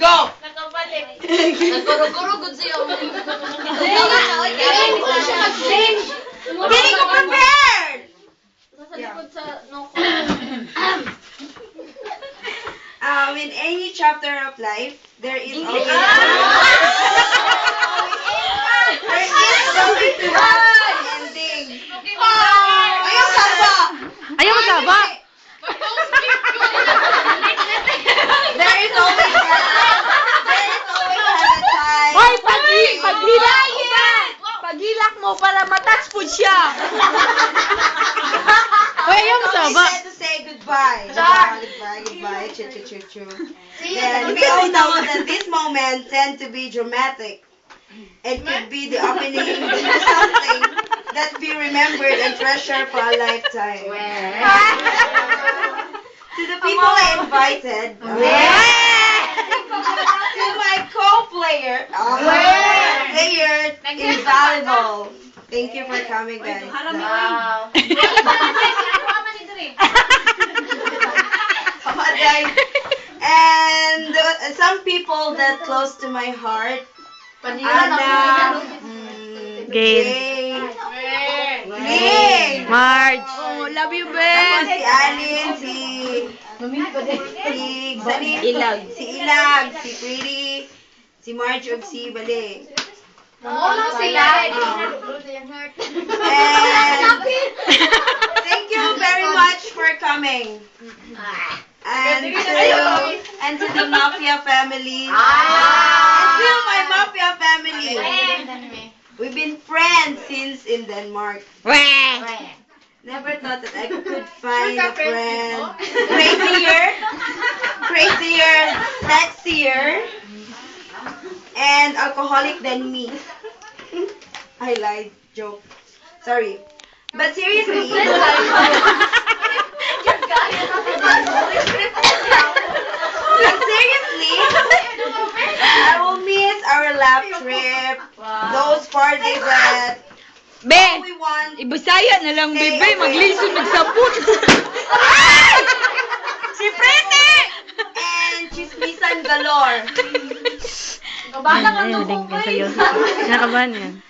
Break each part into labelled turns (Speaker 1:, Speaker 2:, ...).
Speaker 1: Go!
Speaker 2: Nakabalik.
Speaker 3: Nagkuro-guro siya.
Speaker 1: Hindi ko prepared!
Speaker 2: Sa likod sa no
Speaker 1: In any chapter of life, there is always ending. Ayaw saba!
Speaker 3: Ayaw saba!
Speaker 1: There is always a time.
Speaker 3: Hoy, paghilak mo para matouch po siya. Hoy, ayaw mo saba.
Speaker 1: We said to say goodbye. Goodbye. Chu. Then we all know that these moments tend to be dramatic. It could be the opening to something that we remembered and treasure for a lifetime. To the people I invited. To my co-player. Player invaluable. Thank you for coming, guys.
Speaker 2: Wow.
Speaker 1: And some people that close to my heart. Anna,
Speaker 3: Gail.
Speaker 1: Ning,
Speaker 3: Marge. Oh, love you,
Speaker 1: tapos
Speaker 3: Ben.
Speaker 1: si Alin, si
Speaker 3: Ilag.
Speaker 1: Si Ilag, si Pretty, si Marge, ug si Bale.
Speaker 2: Lang sila.
Speaker 1: And thank you very much for coming. And to the Mafia family. And to my Mafia family. We've been friends since in Denmark. Never thought that I could find a friend crazier, sexier, and alcoholic than me. I lied. Joke. Sorry. But seriously, I will miss our lap trip, those parties that
Speaker 3: Be,
Speaker 1: all we want.
Speaker 3: ibasaya na lang, bebe. Maglisod, magsabot. Si Pretty!
Speaker 1: And chismisan galore.
Speaker 3: Nakabahan yan.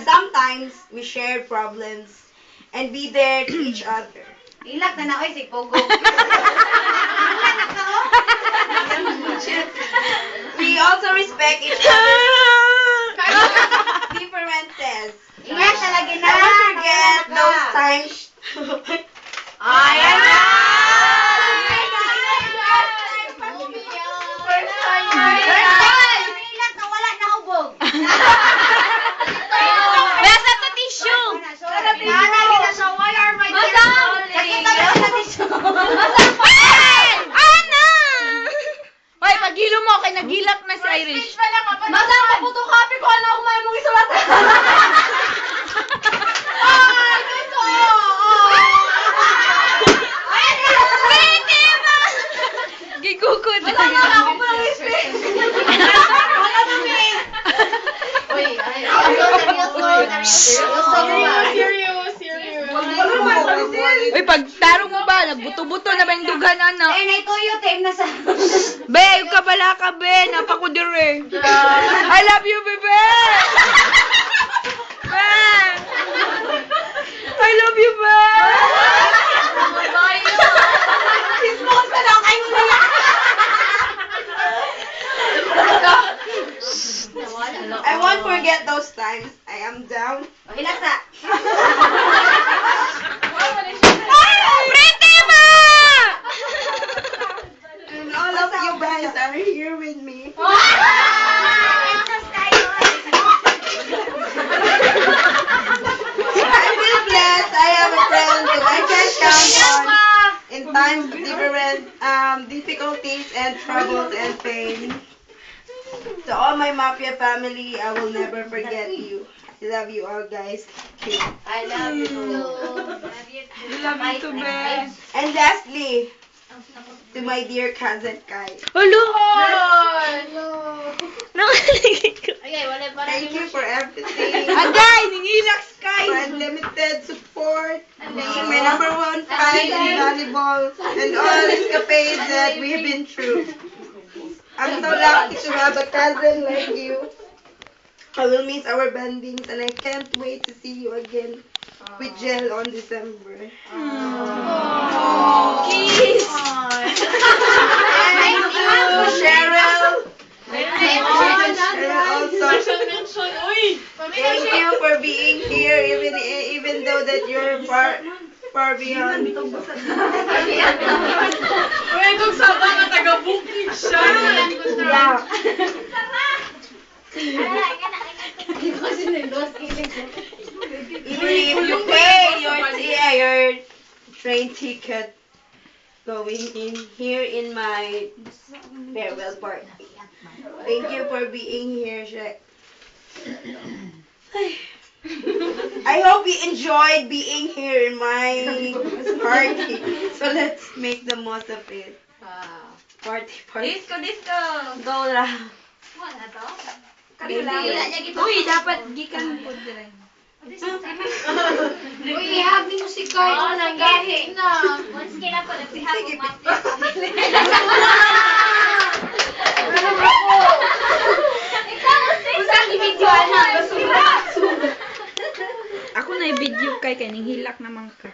Speaker 1: Sometimes we share problems and be there to each other.
Speaker 2: Ilak na na oy si Pogo.
Speaker 1: We also respect each other's differences.
Speaker 2: Ingat talaga na.
Speaker 1: I won't forget those times.
Speaker 2: Ayan na. Ilak na wala na hubog.
Speaker 3: Nasa to tissue.
Speaker 2: Why are my
Speaker 3: Ana! Hoy, paghilo mo, kay nagilak na si Irish.
Speaker 2: Madam, photocopy ko ano kung may mong isulat.
Speaker 3: Pretty ba? Gigukod. Uy, pag tarong mo ba, nagbuto-buto na ba yung dugan, ano?
Speaker 2: Eh, naituyo, tape na sa...
Speaker 3: Be, yung kabala ka, be. Napakudir eh. I love you, bebe! Be! I love you, be!
Speaker 2: Sismos ka na kayo na.
Speaker 1: I won't forget those times. I am down.
Speaker 2: Hilaksa.
Speaker 3: Pretty ba?
Speaker 1: And all of you guys are here with me. I feel blessed. I have a friend who I can count on in times of difficulties and troubles and pain. To all my Mafia family, I will never forget you. I love you all, guys. Thank you.
Speaker 2: I love you too.
Speaker 3: I love you too, be.
Speaker 1: And lastly, to my dear cousin Kai.
Speaker 3: Hello! Nakaligid ko.
Speaker 1: Thank you for everything.
Speaker 3: Agay, ningilak, Sky!
Speaker 1: For unlimited support. For my number one fan, travel, and all escapades that we've been through. I'm so lucky to have a cousin like you. I will miss our bandings and I can't wait to see you again with Jel on December.
Speaker 3: Kiss!
Speaker 1: Thank you, Cheryl. Also, thank you for being here, even though that you're far beyond. Even if you pay your train ticket going in here in my farewell party. Thank you for being here, Shek. I hope you enjoyed being here in my party. So let's make the most of it. Party.
Speaker 2: Disco.
Speaker 1: Go lang.
Speaker 2: Wala to?
Speaker 3: Uy, dapat gikan po dire.
Speaker 2: Uy, ihagi mo si Kai. Oo, nanggahi na. Once kina po, nagsihag mo mapya. Usang i-videoan na, basura.
Speaker 3: Ako na i-video kay ning hilak naman ka.